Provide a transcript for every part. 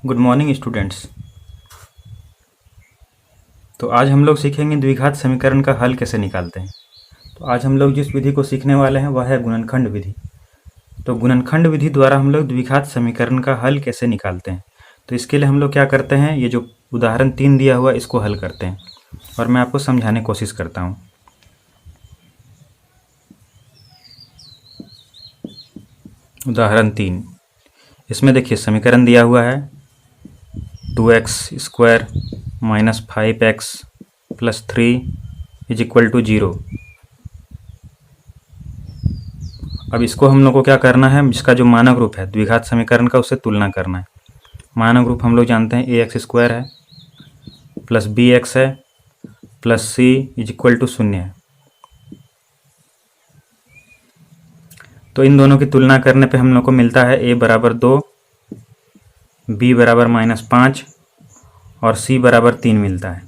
Good morning students. तो आज हम लोग सीखेंगे द्विघात समीकरण का हल कैसे निकालते हैं। तो आज हम लोग जिस विधि को सीखने वाले हैं वह है गुणनखंड विधि। तो गुणनखंड विधि द्वारा हम लोग द्विघात समीकरण का हल कैसे निकालते हैं। तो इसके लिए हम लोग क्या करते हैं, ये जो उदाहरण 3 दिया हुआ इसको हल करते हैं और मैं आपको समझाने की कोशिश करता हूँ। उदाहरण 3, इसमें देखिए समीकरण दिया हुआ है 2x² minus 5x plus 3 is equal to 0। अब इसको हम लोग को क्या करना है, इसका जो मानक रूप है द्विघात समीकरण का उससे तुलना करना है। मानक रूप हम लोग जानते हैं ax² है प्लस bx है प्लस c इज इक्वल टू 0 है। तो इन दोनों की तुलना करने पे हम लोग को मिलता है a बराबर 2, b बराबर -5 और c बराबर 3 मिलता है।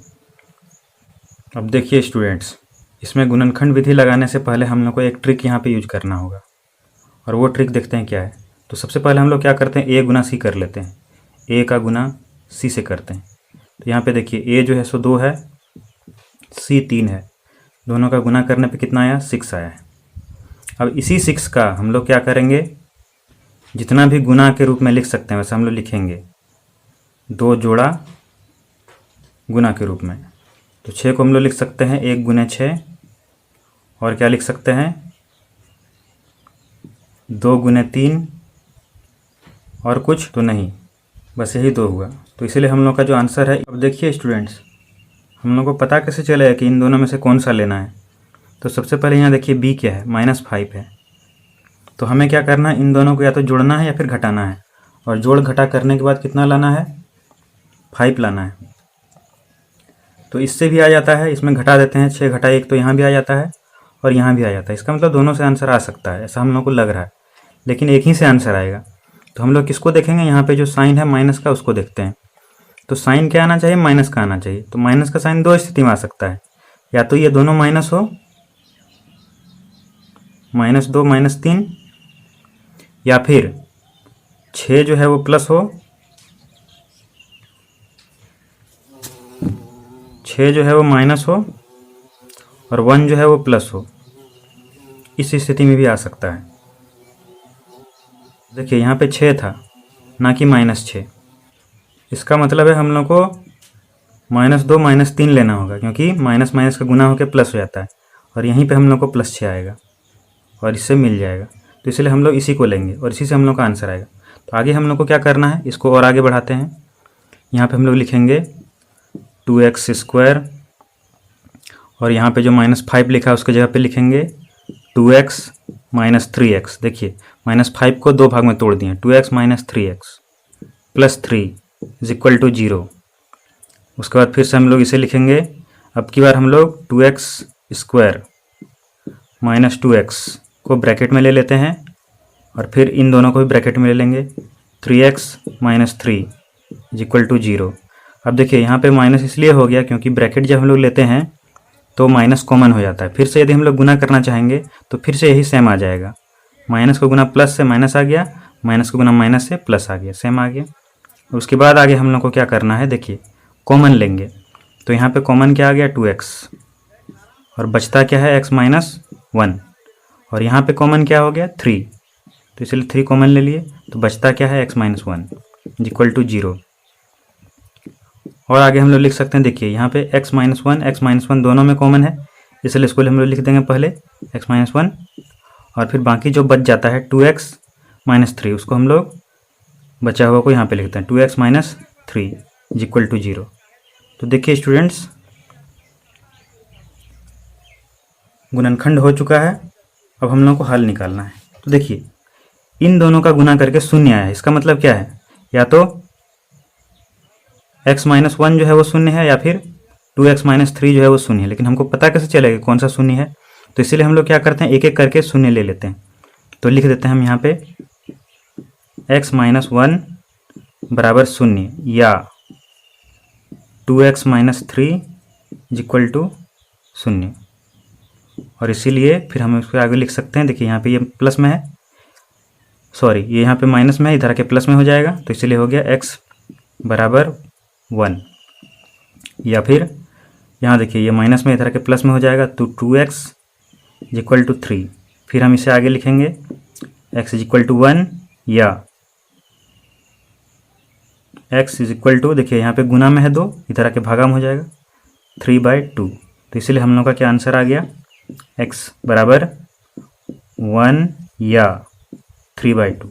अब देखिए स्टूडेंट्स, इसमें गुणनखंड विधि लगाने से पहले हम लोग को एक ट्रिक यहाँ पे यूज करना होगा और वो ट्रिक देखते हैं क्या है। तो सबसे पहले हम लोग क्या करते हैं, a गुना c कर लेते हैं। a का गुना c से करते हैं। तो यहाँ पे देखिए a जो है सो 2 है, c 3 है। दोनों का गुना करने पे कितना आया, 6 आया है। अब इसी 6 का हम लोग क्या करेंगे, जितना भी गुना के रूप में लिख सकते हैं वैसे हम लोग लिखेंगे 2 जोड़ा गुना के रूप में। तो 6 को हम लोग लिख सकते हैं 1 गुने 6 और क्या लिख सकते हैं 2 गुने 3 और कुछ तो नहीं, बस यही 2 हुआ। तो इसीलिए हम लोग का जो आंसर है, अब देखिए स्टूडेंट्स, हम लोग को पता कैसे चलेगा कि इन दोनों में से कौन सा लेना है। तो सबसे पहले यहाँ देखिए b क्या है, -5 है। तो हमें क्या करना है, इन दोनों को या तो जोड़ना है या फिर घटाना है। और जोड़ घटा करने के बाद कितना लाना है, 5 लाना है। तो इससे भी आ जाता है, इसमें घटा देते हैं 6 घटा 1, तो यहाँ भी आ जाता है और यहाँ भी आ जाता है। इसका मतलब दोनों से आंसर आ सकता है, ऐसा हम लोग को लग रहा है, लेकिन एक ही से आंसर आएगा। तो हम लोग किसको देखेंगे, यहाँ पे जो साइन है माइनस का उसको देखते हैं। तो साइन क्या आना चाहिए, माइनस का आना चाहिए। तो माइनस का साइन 2 स्थिति में आ सकता है, या तो ये दोनों माइनस हो, -2 -3, या फिर 6 जो है वो प्लस हो, 6 जो है वो माइनस हो और 1 जो है वो प्लस हो। इस स्थिति में भी आ सकता है। देखिए यहाँ पे 6 था ना कि -6। इसका मतलब है हम लोग को -2 -3 लेना होगा, क्योंकि माइनस माइनस का गुना होकर प्लस हो जाता है और यहीं पे हम लोग को +6 आएगा और इससे मिल जाएगा। तो इसलिए हम लोग इसी को लेंगे और इसी से हम लोग का आंसर आएगा। तो आगे हम लोग को क्या करना है, इसको और आगे बढ़ाते हैं। यहाँ पे हम लोग लिखेंगे 2x² और यहाँ पे जो -5 लिखा है उसके जगह पे लिखेंगे 2x - 3x। देखिए -5 को 2 भाग में तोड़ दिए, 2x - 3x plus 3 is equal to 0। उसके बाद फिर से हम लोग इसे लिखेंगे। अब की बार हम लोग 2x² - 2x को ब्रैकेट में ले लेते हैं और फिर इन दोनों को भी ब्रैकेट में ले लेंगे। 3x - 3 is equal to 0। अब देखिए यहाँ पे माइनस इसलिए हो गया क्योंकि ब्रैकेट जब हम लोग लेते हैं तो माइनस कॉमन हो जाता है। फिर से यदि हम लोग गुना करना चाहेंगे तो फिर से यही सेम आ जाएगा। माइनस को गुना प्लस से माइनस आ गया, माइनस को गुना माइनस से प्लस आ गया, सेम आ गया। उसके बाद आगे हम लोग को क्या करना है, देखिए कॉमन लेंगे। तो यहाँ पे कॉमन क्या आ गया, 2x, और बचता क्या है, x - 1, और यहाँ पे कॉमन क्या हो गया, 3। तो इसलिए 3 कॉमन ले लिए, तो बचता क्या है, x - 1 इज इक्वल टू 0। और आगे हम लोग लिख सकते हैं, देखिए यहाँ पे x - 1 x - 1 दोनों में कॉमन है, इसलिए इसको हम लोग लिख देंगे पहले x - 1, और फिर बाकी जो बच जाता है 2x - 3 उसको हम लोग बचा हुआ को यहाँ पे लिखते हैं 2x - 3 इज इक्वल टू 0। तो देखिए स्टूडेंट्स, गुणनखंड हो चुका है। अब हम लोग को हल निकालना है। तो देखिए इन दोनों का गुना करके 0 आया है। इसका मतलब क्या है, या तो x - 1 जो है वो 0 है, या फिर 2x - 3 जो है वो 0 है। लेकिन हमको पता कैसे चलेगा कौन सा 0 है, तो इसीलिए हम लोग क्या करते हैं, एक एक करके 0 ले लेते हैं। तो लिख देते हैं हम यहाँ पे x - 1 बराबर 0 या 2x - 3 इज इक्वल टू 0। और इसीलिए फिर हम उसको आगे लिख सकते हैं। देखिए यहाँ पे ये प्लस में है, सॉरी ये यहाँ पे माइनस में है, इधर आके प्लस में हो जाएगा। तो इसीलिए हो गया x बराबर 1, या फिर यहाँ देखिए ये माइनस में इधर के प्लस में हो जाएगा तो 2x इज इक्वल टू 3। फिर हम इसे आगे लिखेंगे x इज इक्वल टू 1 या x इज इक्वल टू, देखिए यहाँ पे गुना में है 2, इधर आके भागा में हो जाएगा 3/2। तो इसलिए हम लोग का क्या आंसर आ गया, x बराबर 1 या 3/2।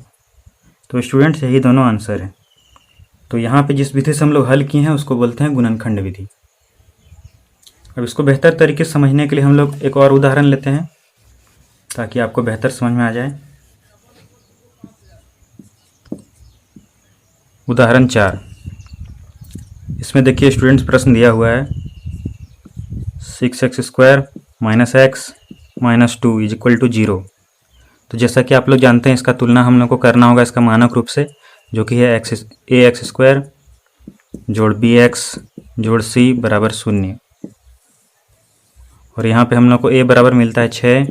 तो स्टूडेंट्स यही दोनों आंसर हैं। तो यहाँ पे जिस विधि से हम लोग हल किए हैं उसको बोलते हैं गुणनखंड विधि। अब इसको बेहतर तरीके से समझने के लिए हम लोग एक और उदाहरण लेते हैं ताकि आपको बेहतर समझ में आ जाए। उदाहरण 4, इसमें देखिए स्टूडेंट्स प्रश्न दिया हुआ है 6x² - x - 2 is equal to 0। तो जैसा कि आप लोग जानते हैं इसका तुलना हम लोग को करना होगा इसका मानक रूप से, जो कि है ax² जोड़ bx जोड़ c बराबर 0। और यहाँ पे हम लोग को a बराबर मिलता है 6,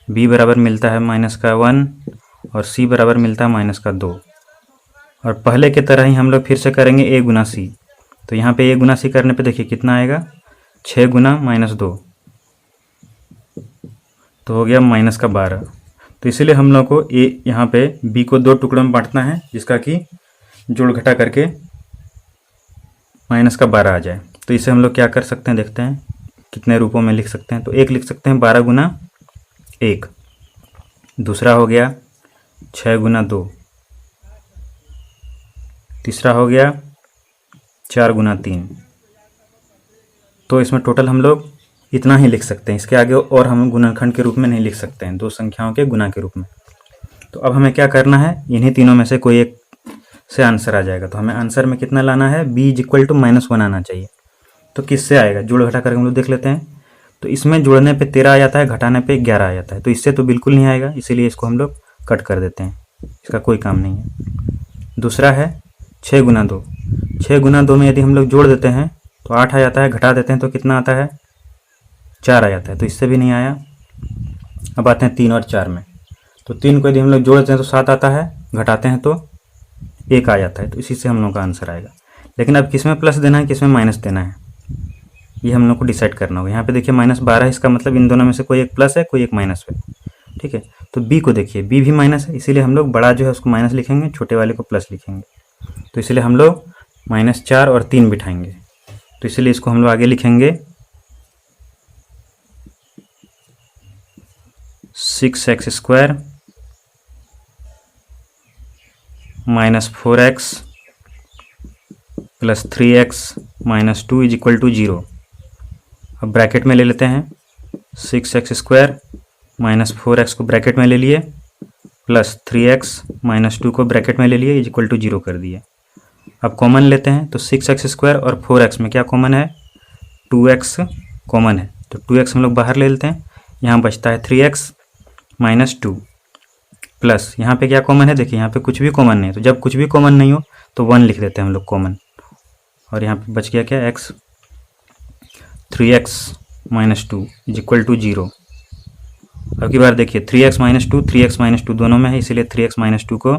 b बराबर मिलता है -1 और c बराबर मिलता है -2। और पहले की तरह ही हम लोग फिर से करेंगे a गुना c। तो यहाँ पे a गुना c करने पे देखिए कितना आएगा, 6 गुना -2 तो हो गया -12। तो इसीलिए हम लोग को a यहाँ पे b को 2 टुकड़ों में बांटना है जिसका कि जोड़ घटा करके -12 आ जाए। तो इसे हम लोग क्या कर सकते हैं, देखते हैं कितने रूपों में लिख सकते हैं। तो एक लिख सकते हैं 12 गुना 1, दूसरा हो गया 6 गुना 2, तीसरा हो गया 4 गुना 3। तो इसमें टोटल हम लोग इतना ही लिख सकते हैं, इसके आगे और हम गुणनखंड के रूप में नहीं लिख सकते हैं, दो संख्याओं के गुना के रूप में। तो अब हमें क्या करना है, इन्हीं तीनों में से कोई एक से आंसर आ जाएगा। तो हमें आंसर में कितना लाना है, b इज इक्वल टू -1 आना चाहिए। तो किससे आएगा, जोड़ घटा करके हम लोग देख लेते हैं। तो इसमें जोड़ने पे 13 आ जाता है, घटाने पे 11 आ जाता है। तो इससे तो बिल्कुल नहीं आएगा, इसीलिए इसको हम लोग कट कर देते हैं, इसका कोई काम नहीं है। दूसरा है 6 गुना 2, 6 गुना 2 में यदि हम लोग जोड़ देते हैं तो 8 आ जाता है, घटा देते हैं तो कितना आता है, 4 आ जाता है। तो इससे भी नहीं आया। अब आते हैं 3 और 4 में। तो 3 को यदि हम लोग जोड़ देते हैं तो 7 आता है, घटाते हैं तो 1 आ जाता है। तो इसी से हम लोग का आंसर आएगा। लेकिन अब किस में प्लस देना है, किस में माइनस देना है, ये हम लोग को डिसाइड करना होगा। यहाँ पे देखिए -12, इसका मतलब इन दोनों में से कोई एक प्लस है, कोई एक माइनस है। ठीक है, तो b को देखिए, b भी माइनस है, इसीलिए हम लोग बड़ा जो है उसको माइनस लिखेंगे, छोटे वाले को प्लस लिखेंगे। तो इसलिए हम लोग -4 और 3 बिठाएंगे। तो इसलिए इसको हम लोग आगे लिखेंगे 6x² - 4x + 3x - 2 is equal to 0। अब ब्रैकेट में ले लेते हैं, 6x² - 4x को ब्रैकेट में ले लिए, प्लस 3x - 2 को ब्रैकेट में ले लिए, इज इक्वल टू 0 कर दिए। अब कॉमन लेते हैं, तो 6x² और 4x में क्या कॉमन है, 2x कॉमन है। तो 2x हम लोग बाहर ले लेते हैं, यहाँ बचता है 3x - 2 प्लस यहाँ पे क्या कॉमन है, देखिए यहाँ पे कुछ भी कॉमन नहीं है। तो जब कुछ भी कॉमन नहीं हो तो 1 लिख देते हैं हम लोग कॉमन। और यहाँ पे बच गया क्या, 3x - 2 इज इक्वल टू 0। अब की बार देखिए 3x - 2 3x - 2 दोनों में है, इसीलिए 3x - 2 को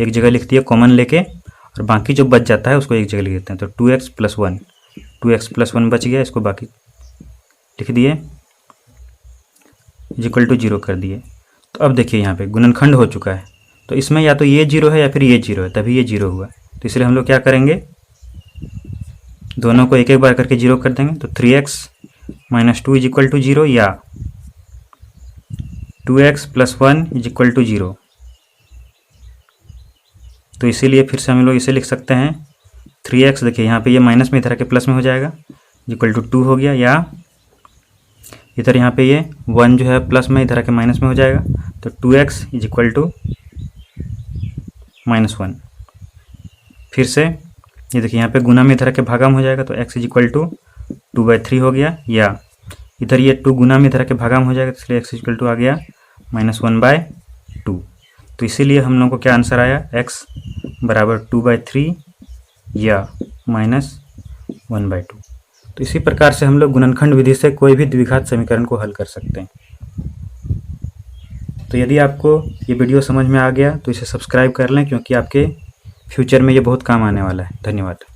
एक जगह लिख दिया कॉमन लेके, और बाकी जो बच जाता है उसको एक जगह लिख देते हैं। तो 2x + 1, 2x + 1 बच गया, इसको बाकी लिख दिए, इज इक्वल टू 0 कर दिए। तो अब देखिए यहाँ पे गुणनखंड हो चुका है। तो इसमें या तो ये 0 है या फिर ये 0 है, तभी ये 0 हुआ। तो इसलिए हम लोग क्या करेंगे, दोनों को एक एक बार करके 0 कर देंगे। तो 3x - 2 इज इक्वल टू 0 या 2x + 1 इज इक्वल टू 0। तो इसीलिए फिर से हम लोग इसे लिख सकते हैं 3x, देखिए यहाँ पे ये माइनस में इधर के प्लस में हो जाएगा, इक्वल टू 2 हो गया, या इधर यहाँ पे ये 1 जो है प्लस में इधर के माइनस में हो जाएगा। तो 2x इज इक्वल टू -1। फिर से ये देखिए यहाँ पे गुना में इधर के भागा में हो जाएगा, तो x इज इक्वल टू 2/3 हो गया, या इधर ये 2 गुना में इधर के भागा में हो जाएगा, इसलिए x इज इक्वल टू आ गया -1/2। तो इसीलिए हम लोग को क्या आंसर आया, x बराबर 2/3 या -1/2। तो इसी प्रकार से हम लोग गुणनखंड विधि से कोई भी द्विघात समीकरण को हल कर सकते हैं। तो यदि आपको ये वीडियो समझ में आ गया तो इसे सब्सक्राइब कर लें, क्योंकि आपके फ्यूचर में ये बहुत काम आने वाला है। धन्यवाद।